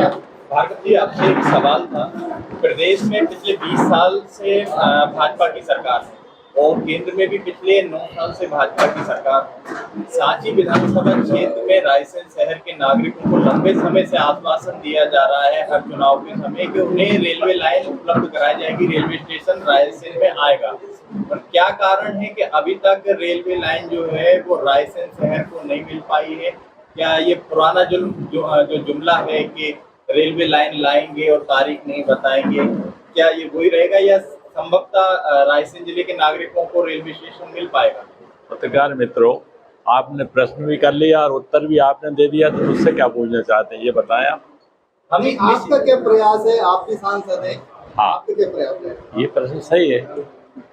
भार्गव जी, आपसे एक सवाल था। प्रदेश में पिछले 20 साल से भाजपा की सरकार है और केंद्र में भी पिछले 9 साल से भाजपा की सरकार है। सांची विधानसभा क्षेत्र में रायसेन शहर के नागरिकों को लंबे समय से आश्वासन दिया जा रहा है हर चुनाव के समय कि उन्हें रेलवे लाइन उपलब्ध कराई जाएगी, रेलवे स्टेशन रायसेन में आएगा। और क्या कारण है कि अभी तक रेलवे लाइन जो है वो रायसेन शहर को नहीं मिल पाई है? क्या ये पुराना जो जुमला है कि रेलवे लाइन लाएंगे और तारीख नहीं बताएंगे, क्या ये वही रहेगा या संभवतः रायसेन जिले के नागरिकों को रेलवे स्टेशन मिल पाएगा? पत्रकार मित्रों, आपने प्रश्न भी कर लिया और उत्तर भी आपने दे दिया, तो मुझसे क्या पूछना चाहते हैं ये बताएं आप। हमें आपका क्या प्रयास है? आप भी सांसद हैं, हाँ, आपका क्या प्रयास है? ये प्रश्न सही है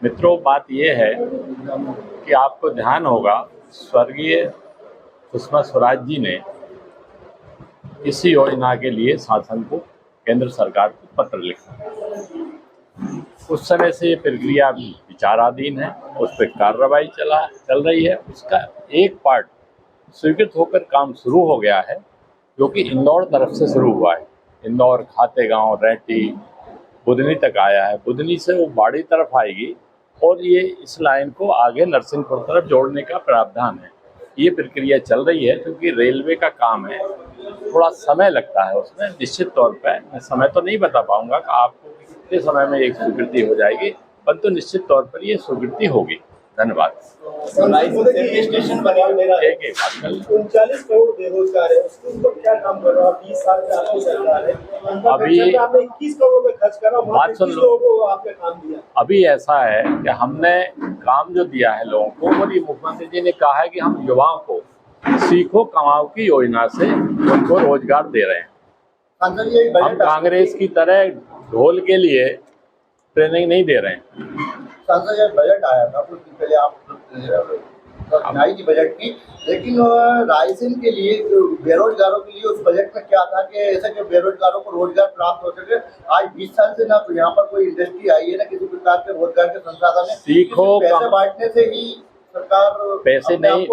मित्रों। बात ये है कि आपको ध्यान होगा स्वर्गीय सुषमा स्वराज जी ने इसी योजना के लिए शासन को, केंद्र सरकार को पत्र लिखा। उस समय से ये प्रक्रिया विचाराधीन है, उस पर कार्रवाई चल रही है। उसका एक पार्ट स्वीकृत होकर काम शुरू हो गया है, जो कि इंदौर तरफ से शुरू हुआ है। इंदौर, खातेगांव, रेहटी, बुधनी तक आया है। बुधनी से वो बाड़ी तरफ आएगी और ये इस लाइन को आगे नरसिंहपुर तरफ जोड़ने का प्रावधान है। ये प्रक्रिया चल रही है क्योंकि रेलवे का काम है, थोड़ा समय लगता है उसमें। निश्चित तौर पर मैं समय तो नहीं बता पाऊंगा कि आपको कितने समय में एक स्वीकृति हो जाएगी, परंतु निश्चित तौर पर ये स्वीकृति होगी। धन्यवाद। स्टेशन बना मेरा एक बात कर लें। 39 करोड़ बेरोजगार है, उसके ऊपर क्या काम कर रहा है? 20 साल से आपकी सरकार है, अभी आपने 21 करोड़ में खर्च करा, बात सुन लो। लोगों को आपने काम दिया। अभी ऐसा है कि हमने काम जो दिया है लोगों को, और ये मुख्यमंत्री जी ने कहा है कि हम युवाओं को सीखो कमाओ की योजना से उनको रोजगार दे रहे हैं। हम कांग्रेस की तरह ढोल के लिए ट्रेनिंग नहीं दे रहे हैं। सांसद जब बजट आया था कुछ दिन पहले, आप सुनाई थी बजट की, लेकिन रायसेन के लिए बेरोजगारों के लिए उस बजट में क्या था कि ऐसा कि बेरोजगारों को रोजगार प्राप्त हो सके। आज 20 साल से ना तो यहाँ पर कोई इंडस्ट्री आई है, ना किसी प्रकार के रोजगार के संसाधन है। सीखो पैसे बांटने से ही सरकार पैसे नहीं,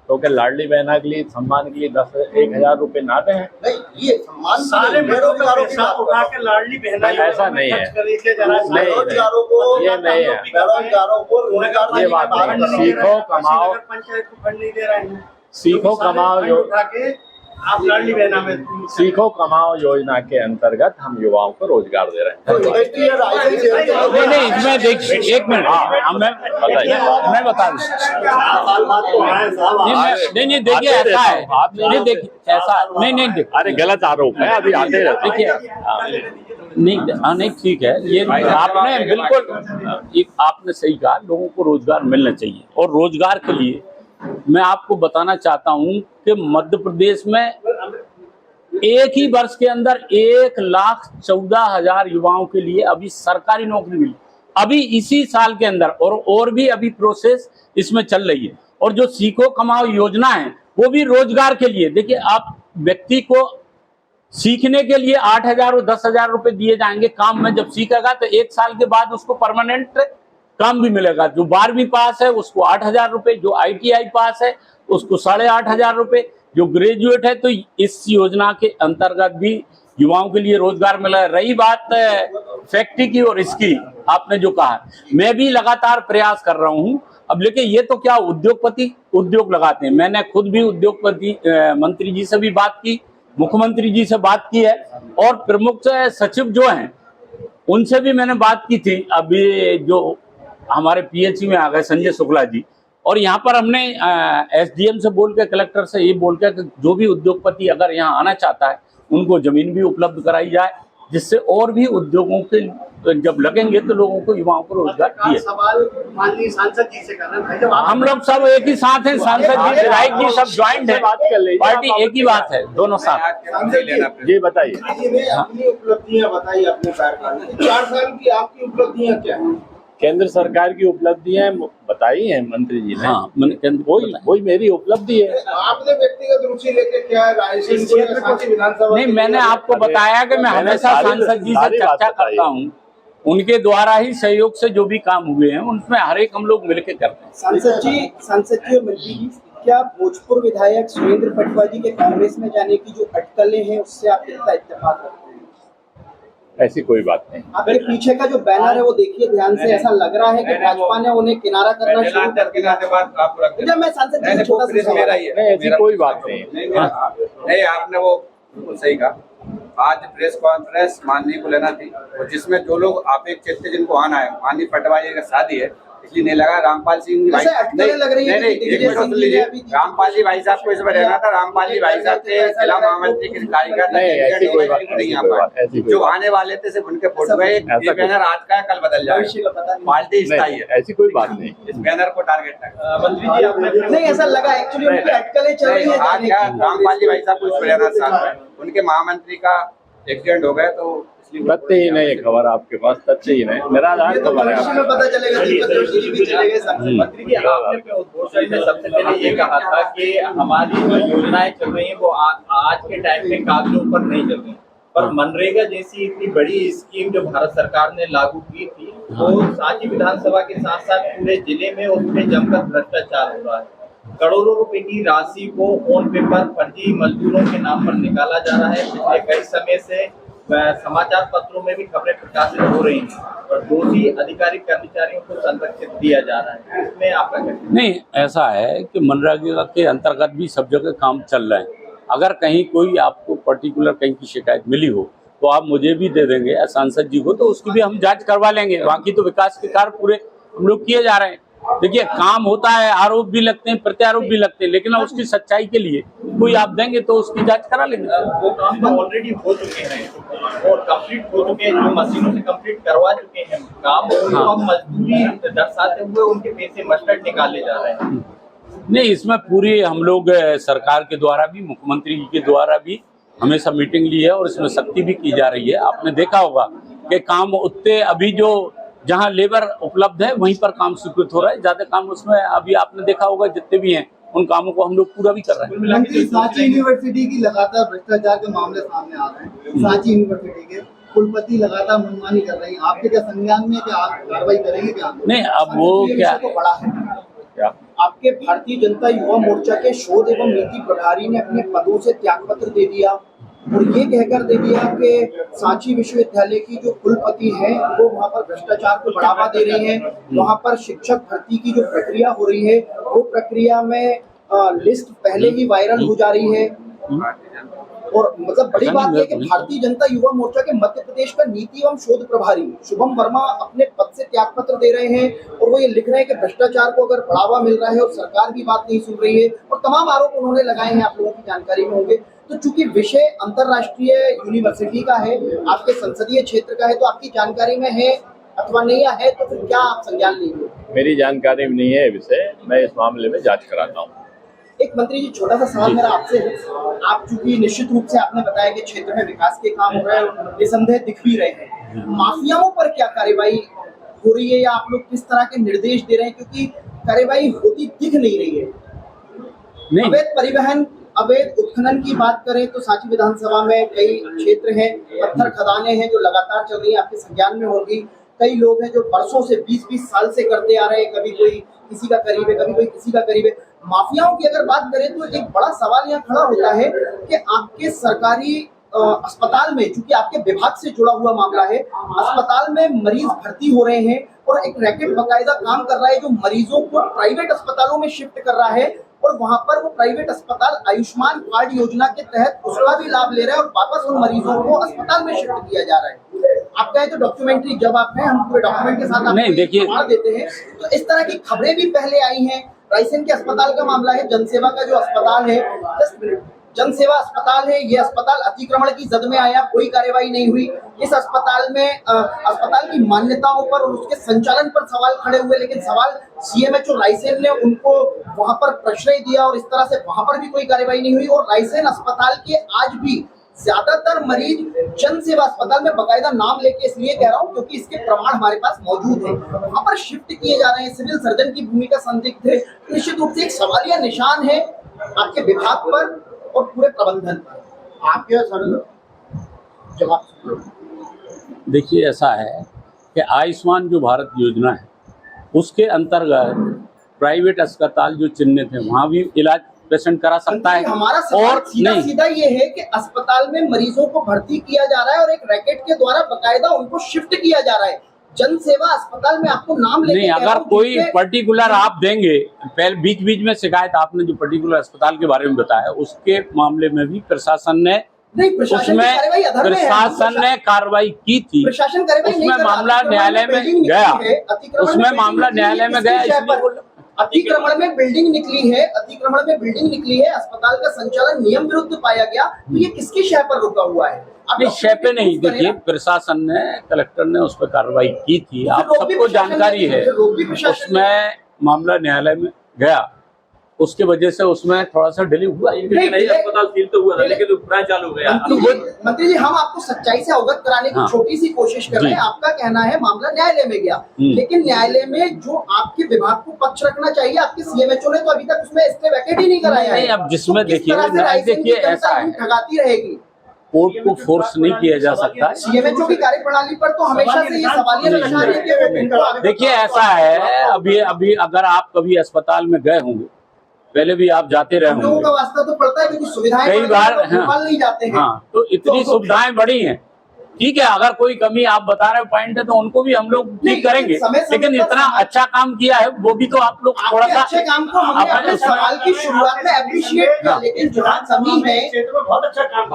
तो क्या लाडली बहना के लिए सम्मान के लिए 1,000 रुपए ना दें? नहीं, ये सम्मान सारे बेरोजगारों के साथ उठा के लाडली बहना ऐसा नहीं है। बेरोजगारों को, ये नहीं है। बेरोजगारों को रोजगार, ये बात नहीं। सीखो कमाओ, पंचायत को फंड नहीं दे रहे हैं। सीखो कमाओ उठा के आप लाडली बहना में सीखो कमाओ योजना के अंतर्गत हम युवाओं को रोजगार दे रहे हैं। नहीं, इसमें देखिए एक मिनट, मैं बता दूं। नहीं देखिए ऐसा है, नहीं देखिए ऐसा नहीं, अरे गलत आरोप है, अभी आते रहते। देखिए नहीं ठीक है, ये आपने बिल्कुल आपने सही कहा, लोगों को रोजगार मिलना चाहिए। और रोजगार के लिए मैं आपको बताना चाहता हूं कि मध्य प्रदेश में एक ही वर्ष के अंदर 1,14,000 युवाओं के लिए अभी सरकारी नौकरी मिली, अभी इसी साल के अंदर, और भी अभी प्रोसेस इसमें चल रही है। और जो सीखो कमाओ योजना है वो भी रोजगार के लिए। देखिए, आप व्यक्ति को सीखने के लिए 8,000 और 10,000 रुपए दिए जाएंगे काम में। जब सीखेगा तो 1 साल के बाद उसको परमानेंट काम भी मिलेगा। जो 12वीं पास है उसको 8,000 रुपए, जो ITI पास है उसको 8,500 रुपए, जो ग्रेजुएट है। तो इस योजना के अंतर्गत भी युवाओं के लिए रोजगार मिला है। रही बात फैक्ट्री की और इसकी, आपने जो कहा, मैं भी लगातार प्रयास कर रहा हूं। अब लेकिन ये तो क्या उद्योगपति उद्योग लगाते हैं, मैंने खुद भी उद्योगपति मंत्री जी से भी बात की, मुख्यमंत्री जी से बात की है, और प्रमुख सचिव जो हैं उनसे भी मैंने बात की थी। अभी जो हमारे PHE में आ गए संजय शुक्ला जी, और यहाँ पर हमने SDM से बोल के, कलेक्टर से ये बोल के कि जो भी उद्योगपति अगर यहाँ आना चाहता है उनको जमीन भी उपलब्ध कराई जाए, जिससे और भी उद्योगों के जब लगेंगे तो लोगों को, युवाओं को रोजगार दिए। सवाल माननीय सांसद जी से करना, हम लोग सब एक ही साथ हैं, सांसद जी, विधायक जी सब ज्वाइंट है, पार्टी एक ही बात है, दोनों साथ। जी बताइए, अपनी उपलब्धियां बताइए अपने कार्यकाल में। 4 साल की आपकी उपलब्धियां क्या है? केंद्र सरकार की उपलब्धियां बताई हैं मंत्री जी ने। हाँ, वही मेरी उपलब्धि है। आपने व्यक्तिगत रुचि लेके क्या रायसेन विधानसभा? नहीं, मैंने आपको बताया कि मैं हमेशा सांसद जी से चर्चा करता हूँ, उनके द्वारा ही सहयोग से जो भी काम हुए हैं उनमें हर एक हम लोग मिलकर करते हैं। सांसद जी और मंत्री जी, क्या भोजपुर विधायक सुरेंद्र पटवा जी के कांग्रेस में जाने की जो अटकलें हैं उससे आप कितना इत्तेफाक रखते हैं? ऐसी कोई बात नहीं। आपके पीछे का जो बैनर है वो देखिए ध्यान से, ऐसा लग रहा है कि भाजपा ने उन्हें किनारा करना शुरू कर दिया। मैं सांसद जी छोटा सा सवाल है। नहीं, ऐसी कोई बात नहीं। नहीं, आपने वो बिल्कुल सही कहा। आज प्रेस कॉन्फ्रेंस माननीय को लेना थी, और जिसमें जो लोग अपेक्षित थे जिनको आना है, माननीय पटवा जी का शादी है, इसलिए नहीं लगा। रामपाल सिंह भाई नहीं, एक मिनट सुन लीजिए। रामपाल जी भाई साहब को इसमें रहना था। रामपाल जी भाई साहब के जिला महामंत्री के कार्यकर्ता नहीं आ पाए, जो आने वाले थे सिर्फ उनके फोटो है। ये बैनर आज का कल बदल जाएगा, पार्टी स्थायी है, ऐसी कोई बात नहीं। इस बैनर को टारगेट है। मंत्री जी आपने नहीं, ऐसा लगा एक्चुअली उनकी अटकलें चल रही है। आज क्या रामपाल जी भाई साहब को इसमें रहना साथ में, उनके महामंत्री का एक्सीडेंट हो गया, तो तथ्य ही नहीं है खबर आपके पास, तथ्य ही नहीं, निराधार खबर है। पता चलेगा दीपक जोशी जी भी चले गए। मंत्री जी आपने अपने उद्घोषण में सबसे पहले ये कहा था कि हमारी जो योजनाएं चल रही हैं वो आज के टाइम में कागजों पर नहीं चल रही, पर मनरेगा जैसी इतनी बड़ी स्कीम जो भारत सरकार ने लागू की थी, वो सांची विधानसभा के साथ साथ पूरे जिले में उसमें जमकर भ्रष्टाचार हो रहा है। करोड़ों रुपए की राशि को फोन पे पर फर्जी मजदूरों के नाम पर निकाला जा रहा है। पिछले कई समय से समाचार पत्रों में भी खबरें प्रकाशित हो रही हैं और दोषी अधिकारी कर्मचारियों को संरक्षित दिया जा रहा है। इसमें आपका क्या? नहीं, ऐसा है कि मनरेगा के अंतर्गत भी सब जगह काम चल रहा है। अगर कहीं कोई आपको पर्टिकुलर कहीं की शिकायत मिली हो तो आप मुझे भी दे देंगे या सांसद जी को, तो उसकी भी हम जांच करवा लेंगे। बाकी तो विकास के कार्य पूरे हम लोग किए जा रहे हैं। देखिए, काम होता है, आरोप भी लगते हैं, प्रत्यारोप भी लगते हैं, लेकिन उसकी सच्चाई के लिए कोई आप देंगे तो उसकी जांच करा लेंगे। वो काम तो ऑलरेडी हो चुके हैं और कंप्लीट हो चुके हैं, जो मशीनों से कंप्लीट करवा चुके हैं काम, तो हम मजदूरी दर्शाते हुए उनके पैसे मस्टर्ड निकाले जा रहे हैं। नहीं, इसमें पूरी हम लोग सरकार के द्वारा भी, मुख्यमंत्री जी के द्वारा भी हमेशा मीटिंग ली है और इसमें सख्ती भी की जा रही है। आपने देखा होगा कि काम उतने अभी जो जहां लेबर उपलब्ध है वहीं पर काम स्वीकृत हो रहा है। ज्यादा काम उसमें अभी आपने देखा होगा जितने भी हैं उन कामों को हम लोग पूरा भी कर रहे हैं। सांची यूनिवर्सिटी की लगातार भ्रष्टाचार के मामले सामने आ रहे हैं। सांची यूनिवर्सिटी के कुलपति लगातार मनमानी कर रहे हैं। आपके क्या संज्ञान में, क्या आप कार्रवाई करेंगे क्या? नहीं, अब वो क्या तो बड़ा है क्या? आपके भारतीय जनता युवा मोर्चा के शोध एवं नीति प्रभारी ने अपने पदों से त्यागपत्र दे दिया और ये कहकर दे दिया कि सांची विश्वविद्यालय की जो कुलपति हैं वो वहाँ पर भ्रष्टाचार को बढ़ावा दे रही हैं। वहाँ पर शिक्षक भर्ती की जो प्रक्रिया हो रही है वो प्रक्रिया में लिस्ट पहले ही वायरल हो जा रही है। और मतलब बड़ी बात है कि भारतीय जनता युवा मोर्चा के मध्य प्रदेश का नीति एवं शोध प्रभारी शुभम वर्मा अपने पद से त्यागपत्र दे रहे हैं और वो ये लिख रहे हैं कि भ्रष्टाचार को अगर बढ़ावा मिल रहा है और सरकार भी बात नहीं सुन रही है, और तमाम आरोप उन्होंने लगाए हैं, आप लोगों की जानकारी में होंगे। तो चूंकि विषय अंतरराष्ट्रीय यूनिवर्सिटी का है, आपके संसदीय क्षेत्र का है, तो आपकी जानकारी में है अथवा नहीं है, तो फिर क्या आप संज्ञान लेंगे? मेरी जानकारी में नहीं है विषय, मैं इस मामले में जांच कराता हूँ। एक मंत्री जी, छोटा सा सवाल मेरा आपसे है। आप चूंकि निश्चित रूप से आपने बताया कि क्षेत्र में विकास के काम हो रहे हैं, निसंदेह दिख भी रहे हैं, माफियाओं पर क्या कार्रवाई हो रही है या आप लोग किस तरह के निर्देश दे रहे हैं? क्योंकि कार्रवाई होती दिख नहीं रही है। अवैध परिवहन, अवैध उत्खनन की बात करें तो सांची विधानसभा में कई क्षेत्र हैं, पत्थर खदानें हैं जो लगातार चल रही है, आपके संज्ञान में होगी। कई लोग हैं जो बरसों से 20-20 साल से करते आ रहे हैं, कभी कोई किसी का करीब है, कभी कोई किसी का करीब है। माफियाओं की अगर बात करें तो एक बड़ा सवाल यहाँ खड़ा होता है कि आपके सरकारी अस्पताल में, चूंकि आपके विभाग से जुड़ा हुआ मामला है, अस्पताल में मरीज भर्ती हो रहे हैं और एक रैकेट बकायदा काम कर रहा है जो मरीजों को प्राइवेट अस्पतालों में शिफ्ट कर रहा है और वहां पर वो प्राइवेट अस्पताल आयुष्मान कार्ड योजना के तहत उसका भी लाभ ले रहा है और वापस उन मरीजों को अस्पताल में शिफ्ट किया जा रहा है। आप कहें तो डॉक्यूमेंट्री, जब आप हैं हम पूरे डॉक्यूमेंट के साथ आपको देते हैं, तो इस तरह की खबरें भी पहले आई हैं। रायसेन के अस्पताल का मामला है, जनसेवा का जो अस्पताल है, जनसेवा अस्पताल है, ये अस्पताल अतिक्रमण की जद में आया, कोई कार्यवाही नहीं हुई। इस अस्पताल में अस्पताल की मान्यताओं पर और उसके संचालन पर सवाल खड़े हुए, लेकिन सवाल सीएमएचओ रायसेन ने उनको वहां पर प्रश्रय दिया और इस तरह से वहां पर भी कोई कार्यवाही नहीं हुई। और रायसेन अस्पताल के आज भी ज्यादातर मरीज जनसेवा अस्पताल में बकायदा नाम लेके इसलिए कह रहा हूँ क्योंकि इसके प्रमाण हमारे पास मौजूद है, वहां पर शिफ्ट किए जा रहे हैं। सिविल सर्जन की भूमिका संदिग्ध है। निश्चित रूप से एक सवालिया निशान है आपके विभाग पर और पूरे प्रबंधन पर। आपके सर जवाब देखिए, ऐसा है कि आयुष्मान जो भारत योजना है उसके अंतर्गत प्राइवेट अस्पताल जो चिन्हित है वहाँ भी इलाज पेशेंट करा सकता है। हमारा सवाल और सीधा नहीं, सीधा ये है कि अस्पताल में मरीजों को भर्ती किया जा रहा है और एक रैकेट के द्वारा बकायदा उनको शिफ्ट किया जा रहा है। जन सेवा अस्पताल में आपको नाम लेके नहीं, कह रहा अगर हूं, कोई जिससे- पर्टिकुलर आप देंगे, पहले बीच बीच में शिकायत आपने जो पर्टिकुलर अस्पताल के बारे में बताया उसके मामले में भी प्रशासन ने नहीं, प्रशासन की उसमें कार्रवाई अधर में है। प्रशासन ने कार्रवाई की थी, प्रशासन कार्रवाई नहीं उसमें कर रहा। मामला अतिक्रमण न्यायालय में बिल्डिंग निकली गया, है, अतिक्रमण उसमें बिल्डिंग मामला निकली न्यायालय है, में किसके गया, शय इसलिए पर? अतिक्रमण में बिल्डिंग निकली है, अतिक्रमण में बिल्डिंग निकली है, अस्पताल का संचालन नियम विरुद्ध पाया गया, तो ये किसकी शय पर रुका हुआ है? आप नहीं, शय पे नहीं, डॉक्टर देखिए प्रशासन ने, कलेक्टर ने उस पर कार्रवाई की थी, आप रोक भी सबको प्रशासन जानकारी ने- है। रोक भी प्रशासन ने- उसमें मामला न्यायालय में गया, उसके वजह से उसमें थोड़ा सा डिले हुआ। नहीं, अस्पताल सील तो हुआ था लेकिन उपरांत चालू हो गया। मंत्री जी हम आपको सच्चाई से अवगत कराने की हाँ। छोटी सी कोशिश कर रहे हैं। जी। आपका कहना है मामला न्यायालय में गया, लेकिन न्यायालय में जो आपके विभाग को पक्ष रखना चाहिए, आपके सीएमएचओ ने तो अभी तक उसमें स्टे वैकेट ही नहीं कराया है। नहीं, अब जिसमें तो किस देखिए, तरह से नहीं, रायसेन की देखिए, जनता ऐसा है। ठगाती रहेगी। कोर्ट को फोर्स नहीं किया जा सकता। सीएमएचओ की कार्यप्रणाली पर तो हमेशा से ये सवालिया निशान है कि वो उनको आगे देखिए ऐसा है, अभी अगर आप कभी अस्पताल में गए होंगे, पहले भी आप जाते रहे हम लोगों का होंगे वास्ता तो पड़ता है, क्योंकि सुविधाएं कई बढ़ बार, गई तो भोपाल नहीं जाते हैं। हाँ, तो इतनी सुविधाएं बढ़ी हैं, ठीक है, अगर कोई कमी आप बता रहे हो पॉइंट है तो उनको भी हम लोग नहीं, ठीक करेंगे, समय समय लेकिन पर इतना समाज- अच्छा काम किया है वो भी तो आप लोग थोड़ा आपके सा अच्छे काम को हमने अपने- अपने सवाल की शुरुआत में अप्रिशिएट किया, लेकिन जहाँ कमी है बहुत अच्छा काम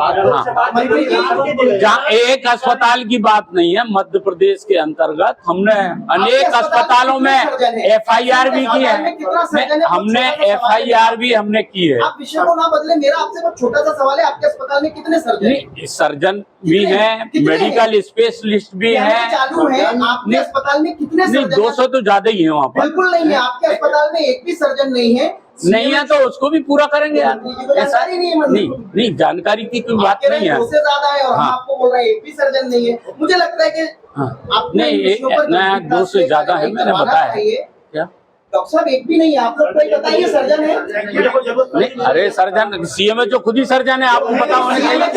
मंत्री जी, जहाँ एक अस्पताल की बात नहीं है, मध्य प्रदेश के अंतर्गत हमने अनेक अस्पतालों में एफआईआर भी की है, हमने एफआईआर भी हमने की है। आप विषय को ना बदले, मेरा आपसे बहुत छोटा सा सवाल है, आपके अस्पताल में कितने सर्जन हैं? नहीं, सर्जन भी कितने? हैं, कितने मेडिकल स्पेशलिस्ट भी कैमरे हैं, चालू है आपके अस्पताल में कितने नहीं सर्जन 200 तो ज्यादा ही है वहाँ पर, बिल्कुल नहीं है, आपके अस्पताल में एक भी सर्जन नहीं है। नहीं है तो उसको भी पूरा करेंगे यार, मंत्री जी को ऐसा जानकारी नहीं है, मंत्री नहीं, नहीं जानकारी की कोई बात आपके नहीं है। 2 से ज्यादा है और हम हाँ। आपको बोल रहे हैं एक भी सर्जन नहीं है। मुझे लगता है कि हाँ। आपको नहीं, इन विषयों पर नया गंभीरता 2 से से ज्यादा है, कार्रवाई मैंने करवाना बताया है। चाहिए। क्या डॉक्टर साहब एक भी नहीं है, आप लोग कोई बताइए सर्जन है? नहीं, अरे सर्जन सीएमएचओ खुद ही सर्जन है, आपको पता होना चाहिए, हैं?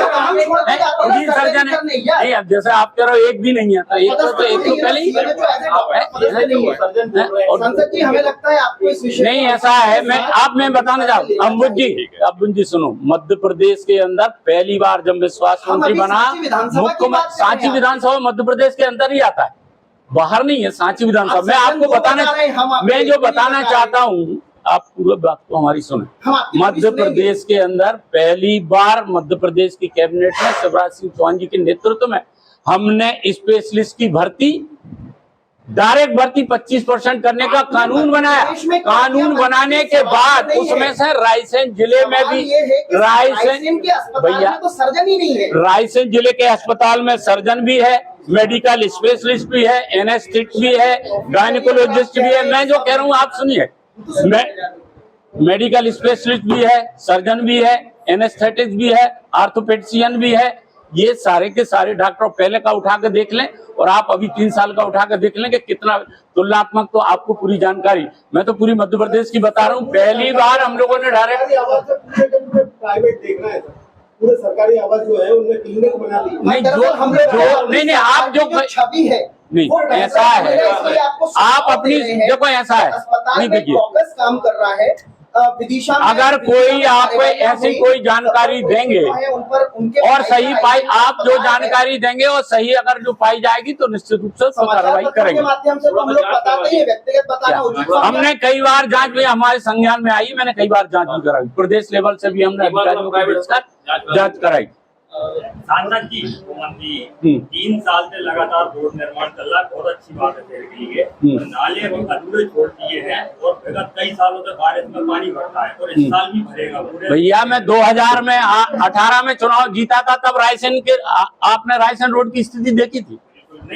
खुद ही सर्जन है। नहीं, अब जैसे आप कह रहे हो एक भी नहीं है, तो एक तो पहले ही और संसद जी हमें लगता है आपको इस विषय नहीं ऐसा है, मैं बताना चाहूँ अम्बुज जी सुनो, मध्य प्रदेश के अंदर पहली बार जब विश्वास हम मंत्री अभी बना, सांची विधानसभा की बात कर रहे सांची हैं। विधानसभा मध्य प्रदेश के अंदर ही आता है, बाहर नहीं है सांची विधानसभा। आप मैं सर्जन आपको को बता रहे हैं, हम आपको मैं जो एक भी नहीं बताना बता चाहता हूँ, आप पूरी बात को हमारी सुने। हम आपकी मध्य सुनेंगे। प्रदेश के अंदर पहली बार मध्य प्रदेश की कैबिनेट में शिवराज सिंह चौहान जी के नेतृत्व में हमने स्पेशलिस्ट की भर्ती, डायरेक्ट भर्ती 25% करने का कानून बनाया। कानून बनाने के बाद उसमें से रायसेन जिले में भी, रायसेन के अस्पताल भैया में तो सर्जन ही नहीं है। रायसेन जिले के अस्पताल में सर्जन भी है, मेडिकल स्पेशलिस्ट भी है, एनेस्थेटिस्ट भी है, गायनिकोलॉजिस्ट भी है। मैं जो कह रहा हूँ आप सुनिए, मेडिकल स्पेशलिस्ट भी है, सर्जन भी है, एनेस्थेटिस्ट भी है, आर्थोपेडिशियन भी है। ये सारे के सारे डॉक्टर पहले का उठा के देख लें और आप अभी 3 साल का उठा के देख लें कि कितना तुलनात्मक, तो आपको पूरी जानकारी, मैं तो पूरी मध्य प्रदेश की बता रहा हूँ। पहली बार हम लोगों ने डायरेक्ट प्राइवेट देख रहे हैं पूरे सरकारी आवास जो है उनमें क्लिनिक बना दी। नहीं, नहीं आप जो छवि है नहीं, वो ऐसा है, इसलिए आपको आप अपनी देखो ऐसा है, अस्पताल नहीं में देखिए, फोकस काम कर रहा है। विदिशा में- अगर कोई आपको विदिशा ऐसी में कोई जानकारी देंगे उन पर उनके और सही पाई, आप जो अस्पताल है। जानकारी देंगे और सही अगर जो पाई जाएगी तो निश्चित रूप से उस पर समाचार कार्रवाई पत्रों के करेंगे। माध्यम से तो हम लोग बताते ही हैं, व्यक्तिगत बताना उचित समझा। हमने कई बार जांच भी हमारे संज्ञान में आई, मैंने कई बार जांच भी कराई, प्रदेश लेवल से भी हमने अधिकारियों को भेजकर जांच कराई। सांसद जी, मंत्री 3 साल से लगातार रोड निर्माण चल रहा है, बहुत अच्छी बात है शहर के लिए। नाले अभी अधूरे छोड़ दिए हैं और विगत कई सालों से बारिश में पानी भरता है और इस साल भी भरेगा पूरे। भैया मैं 2018 में चुनाव जीता था, तब रायसेन के आपने रायसेन रोड की स्थिति देखी थी।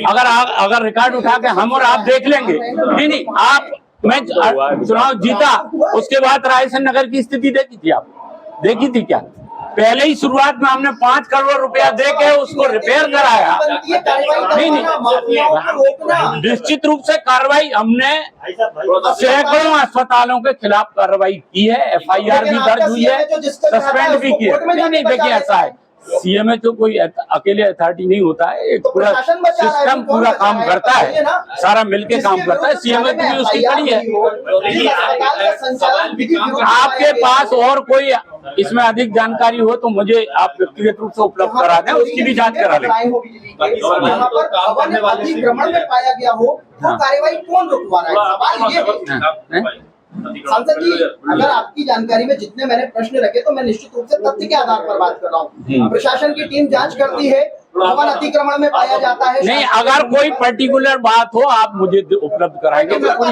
अगर रिकॉर्ड उठा के हम और आप देख लेंगे, नहीं आप, मैं चुनाव जीता उसके बाद रायसेन नगर की स्थिति देखी थी, आप देखी थी क्या? पहले ही शुरुआत में हमने 5 करोड़ रुपया दे के उसको रिपेयर कराया। नहीं, निश्चित रूप से कार्रवाई हमने सैकड़ों अस्पतालों के खिलाफ कार्रवाई की है, एफआईआर भी दर्ज हुई है, सस्पेंड भी किया। नहीं देखिए ऐसा है, सीएमए तो कोई अकेले अथॉरिटी नहीं होता है, एक तो पूरा प्रशासन बचा रहा है, सिस्टम कौन पूरा बचा काम रहा है? करता बताइए है, ना। सारा मिलके जिसके काम करता है। विरुद्ध सीएमए थाने की भी में उसकी FIR कड़ी है। हुई हो, जिस अस्पताल का संचालन विधि विरुद्ध आपके पाया गया पास हो, और कोई इसमें अधिक जानकारी हो तो मुझे आप व्यक्तिगत रूप से उपलब्ध करा दें, उसकी भी जांच करा लें। घटनाएं हो बिजली बाकी के, सवाल यहाँ तो पर काम भवन करने वाले से अतिक्रमण में पाया गया हो तो हाँ। कार्यवाही कौन रुकवा रहा है? सवाल ये है सांसद जी, अगर आपकी जानकारी में जितने मैंने प्रश्न रखे तो मैं निश्चित रूप से तथ्य के आधार पर बात कर रहा हूँ। प्रशासन की टीम जांच करती है, भवन अतिक्रमण में पाया जाता है। नहीं, अगर कोई पर्टिकुलर बात हो आप मुझे उपलब्ध कराएंगे, मैं पूरी